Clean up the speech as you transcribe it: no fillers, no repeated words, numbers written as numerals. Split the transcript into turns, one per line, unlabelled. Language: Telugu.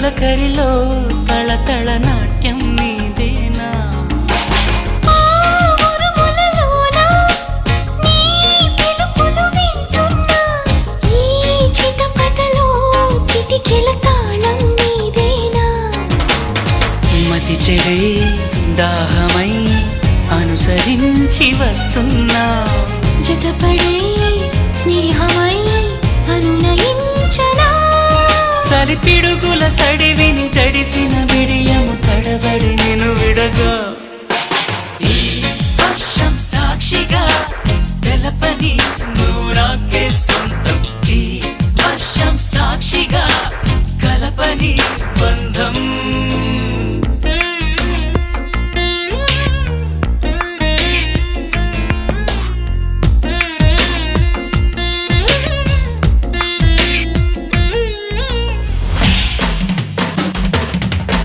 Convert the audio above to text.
తొలకరిలో తళతళ నాట్యం నీదేనా మతి చెడే దాహమై అనుసరించి వస్తున్నా
జతపడే స్నేహమై అనునయించనా
చలి పిడుగుల సడివిని జడిసిన బిడియము తడబడి నిన్ను విడగా